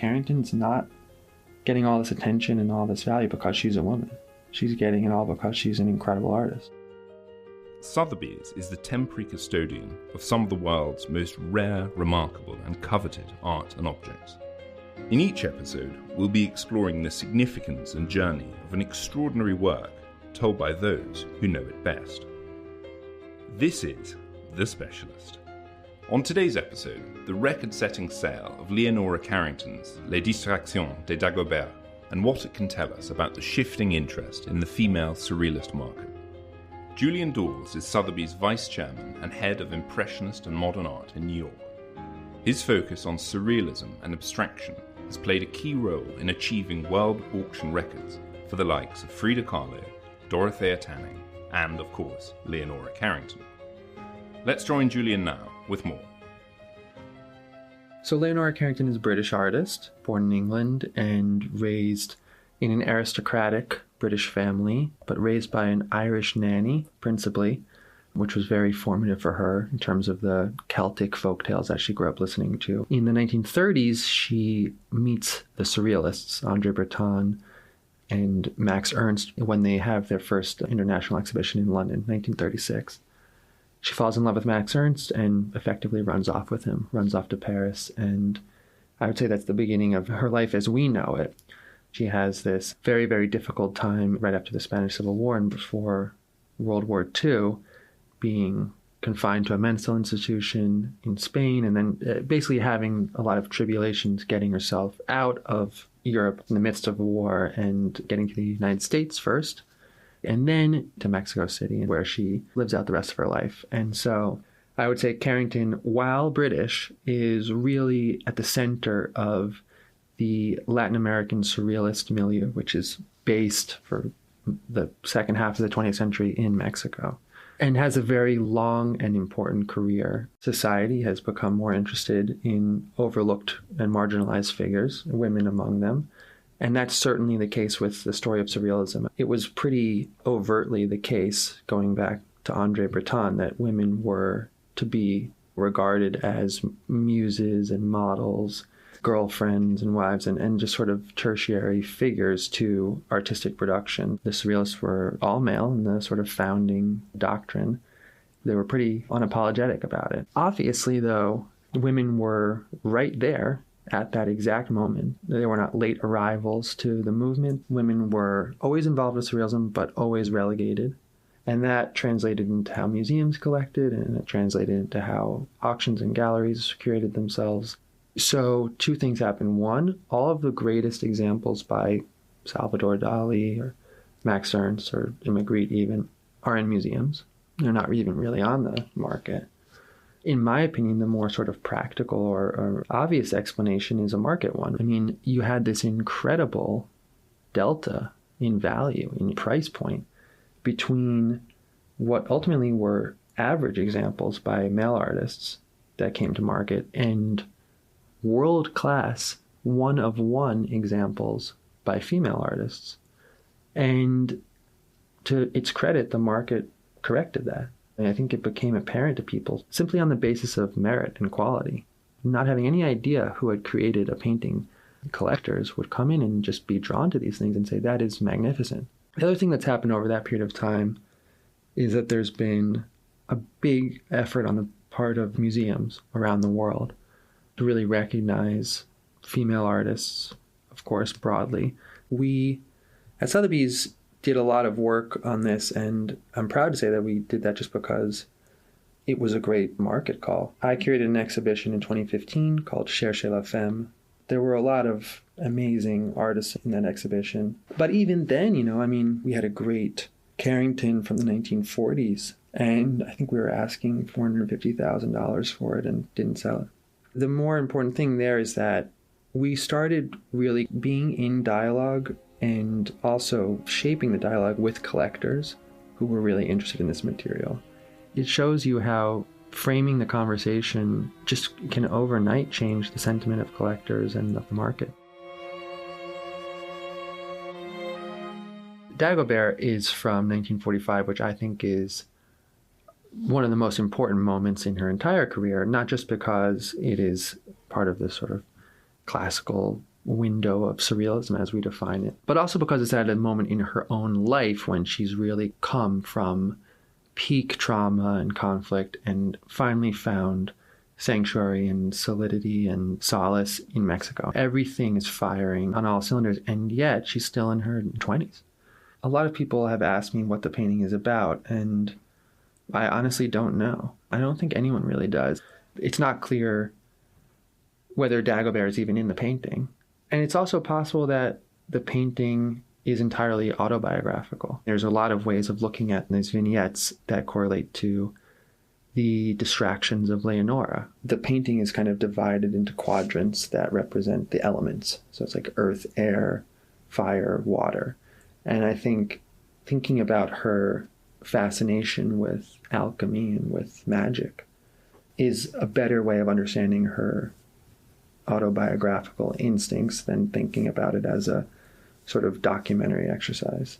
Carrington's not getting all this attention and all this value because she's a woman. She's getting it all because she's an incredible artist. Sotheby's is the temporary custodian of some of the world's most rare, remarkable and coveted art and objects. In each episode, we'll be exploring the significance and journey of an extraordinary work told by those who know it best. This is The Specialist. On today's episode, the record-setting sale of Leonora Carrington's Les Distractions de Dagobert and what it can tell us about the shifting interest in the female surrealist market. Julian Dawes is Sotheby's vice chairman and head of Impressionist and modern art in New York. His focus on surrealism and abstraction has played a key role in achieving world auction records for the likes of Frida Kahlo, Dorothea Tanning, and, of course, Leonora Carrington. Let's join Julian now with more. So Leonora Carrington is a British artist, born in England and raised in an aristocratic British family, but raised by an Irish nanny, principally, which was very formative for her in terms of the Celtic folktales that she grew up listening to. In the 1930s, she meets the Surrealists, Andre Breton and Max Ernst, when they have their first international exhibition in London, 1936. She falls in love with Max Ernst and effectively runs off with him, runs off to Paris, and I would say that's the beginning of her life as we know it. She has this very, very difficult time right after the Spanish Civil War and before World War II, being confined to a mental institution in Spain, and then basically having a lot of tribulations getting herself out of Europe in the midst of a war and getting to the United States first, and then to Mexico City, where she lives out the rest of her life. And so I would say Carrington, while British, is really at the center of the Latin American surrealist milieu, which is based for the second half of the 20th century in Mexico, and has a very long and important career. Society has become more interested in overlooked and marginalized figures, women among them, and that's certainly the case with the story of surrealism. It was pretty overtly the case, going back to Andre Breton, that women were to be regarded as muses and models, girlfriends and wives, and just sort of tertiary figures to artistic production. The Surrealists were all male in the sort of founding doctrine. They were pretty unapologetic about it. Obviously, though, women were right there at that exact moment. They were not late arrivals to the movement. Women were always involved with surrealism, but always relegated. And that translated into how museums collected, and it translated into how auctions and galleries curated themselves. So two things happen. One, all of the greatest examples by Salvador Dali or Max Ernst or Magritte even are in museums. They're not even really on the market. In my opinion, the more sort of practical or obvious explanation is a market one. I mean, you had this incredible delta in value, in price point, between what ultimately were average examples by male artists that came to market and world-class, one-of-one examples by female artists. And to its credit, the market corrected that. And I think it became apparent to people simply on the basis of merit and quality. Not having any idea who had created a painting, collectors would come in and just be drawn to these things and say, that is magnificent. The other thing that's happened over that period of time is that there's been a big effort on the part of museums around the world to really recognize female artists, of course, broadly. We at Sotheby's did a lot of work on this, and I'm proud to say that we did that just because it was a great market call. I curated an exhibition in 2015 called Cherchez la Femme. There were a lot of amazing artists in that exhibition. But even then, we had a great Carrington from the 1940s, and I think we were asking $450,000 for it and didn't sell it. The more important thing there is that we started really being in dialogue and also shaping the dialogue with collectors who were really interested in this material. It shows you how framing the conversation just can overnight change the sentiment of collectors and of the market. Dagobert is from 1945, which I think is one of the most important moments in her entire career, not just because it is part of this sort of classical window of surrealism as we define it, but also because it's at a moment in her own life when she's really come from peak trauma and conflict and finally found sanctuary and solidity and solace in Mexico. Everything is firing on all cylinders, and yet she's still in her 20s. A lot of people have asked me what the painting is about, and I honestly don't know. I don't think anyone really does. It's not clear whether Dagobert is even in the painting. And it's also possible that the painting is entirely autobiographical. There's a lot of ways of looking at these vignettes that correlate to the distractions of Leonora. The painting is kind of divided into quadrants that represent the elements. So it's like earth, air, fire, water. And I think thinking about her fascination with alchemy and with magic is a better way of understanding her autobiographical instincts than thinking about it as a sort of documentary exercise.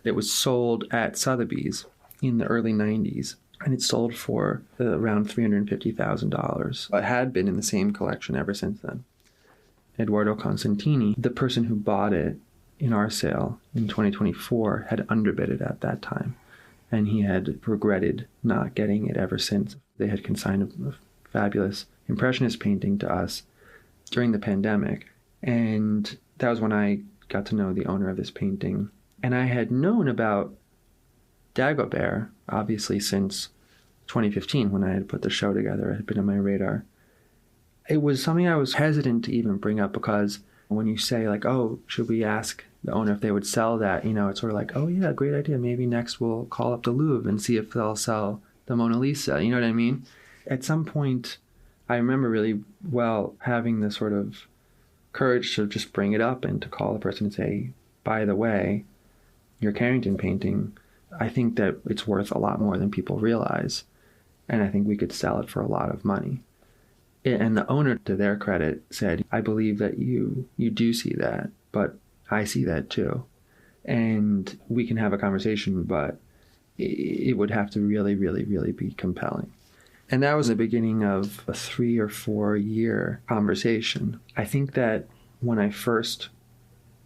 It was sold at Sotheby's in the early 90s, and it sold for around $350,000. It had been in the same collection ever since then. Eduardo Constantini, the person who bought it in our sale in 2024, had underbid it at that time, and he had regretted not getting it ever since. They had consigned a fabulous Impressionist painting to us during the pandemic, and that was when I got to know the owner of this painting. And I had known about Dagobert, obviously, since 2015 when I had put the show together. It had been on my radar. It was something I was hesitant to even bring up because when you say, like, oh, should we ask the owner if they would sell that? You know, it's sort of like, oh, yeah, great idea. Maybe next we'll call up the Louvre and see if they'll sell the Mona Lisa. You know what I mean? At some point, I remember really well having the sort of courage to just bring it up and to call the person and say, by the way, your Carrington painting, I think that it's worth a lot more than people realize. And I think we could sell it for a lot of money. And the owner, to their credit, said, I believe that you do see that, but I see that too. And we can have a conversation, but it would have to really, really, really be compelling. And that was the beginning of a 3 or 4 year conversation. I think that when I first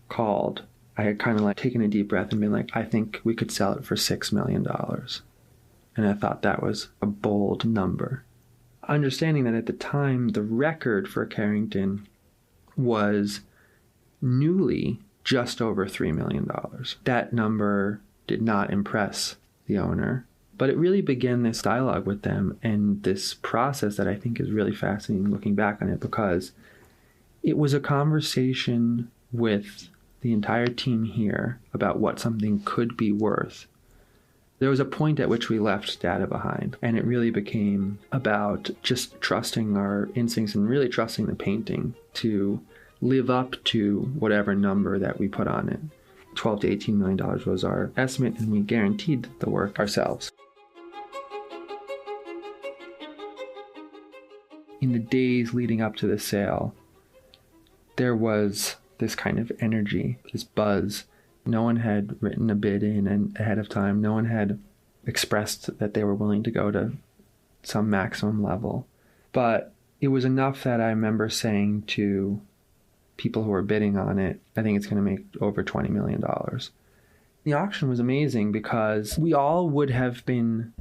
called, I had kind of like taken a deep breath and been like, I think we could sell it for $6 million. And I thought that was a bold number. Understanding that at the time, the record for Carrington was newly just over $3 million. That number did not impress the owner, but it really began this dialogue with them and this process that I think is really fascinating looking back on it, because it was a conversation with the entire team here about what something could be worth. There was a point at which we left data behind, and it really became about just trusting our instincts and really trusting the painting to live up to whatever number that we put on it. $12 to $18 million was our estimate, and we guaranteed the work ourselves. In the days leading up to the sale, there was this kind of energy, this buzz. No one had written a bid in and ahead of time. No one had expressed that they were willing to go to some maximum level. But it was enough that I remember saying to people who were bidding on it, I think it's going to make over $20 million. The auction was amazing because we all would have been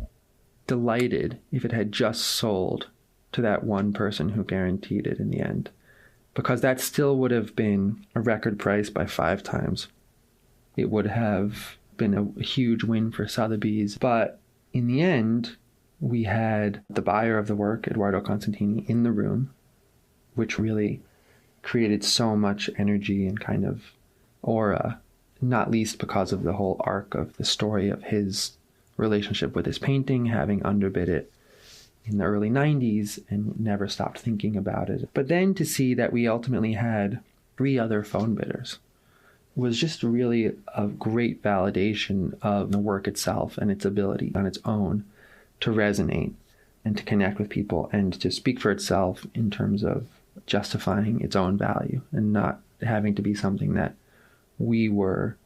delighted if it had just sold to that one person who guaranteed it in the end, because that still would have been a record price by 5 times. It would have been a huge win for Sotheby's. But in the end, we had the buyer of the work, Eduardo Constantini, in the room, which really created so much energy and kind of aura, not least because of the whole arc of the story of his relationship with his painting, having underbid it in the early 90s and never stopped thinking about it. But then to see that we ultimately had 3 other phone bidders was just really a great validation of the work itself and its ability on its own to resonate and to connect with people and to speak for itself in terms of justifying its own value and not having to be something that we were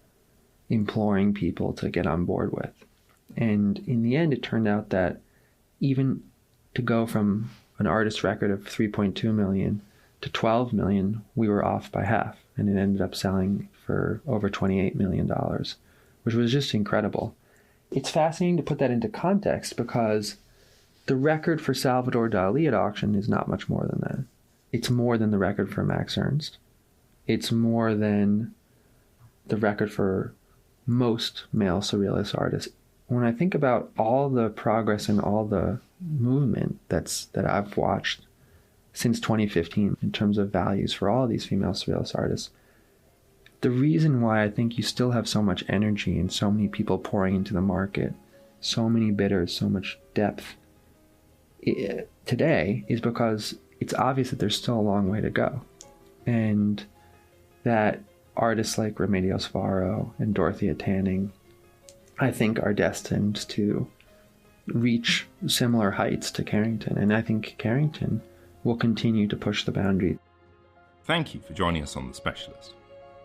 imploring people to get on board with. And in the end, it turned out that even to go from an artist record of 3.2 million to 12 million, we were off by half, and it ended up selling for over $28 million, which was just incredible. It's fascinating to put that into context because the record for Salvador Dali at auction is not much more than that. It's more than the record for Max Ernst. It's more than the record for most male surrealist artists. When I think about all the progress and all the movement that I've watched since 2015 in terms of values for all of these female surrealist artists, the reason why I think you still have so much energy and so many people pouring into the market, so many bidders, so much depth today is because it's obvious that there's still a long way to go. And that artists like Remedios Varo and Dorothea Tanning, I think, are destined to reach similar heights to Carrington. And I think Carrington will continue to push the boundary. Thank you for joining us on The Specialist.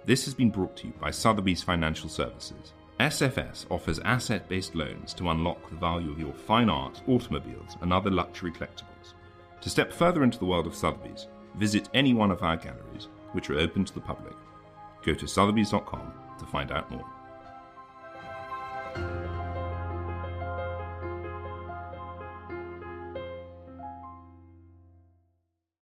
This has been brought to you by Sotheby's Financial Services. SFS offers asset-based loans to unlock the value of your fine art, automobiles, and other luxury collectibles. To step further into the world of Sotheby's, visit any one of our galleries, which are open to the public. Go to sotheby's.com to find out more.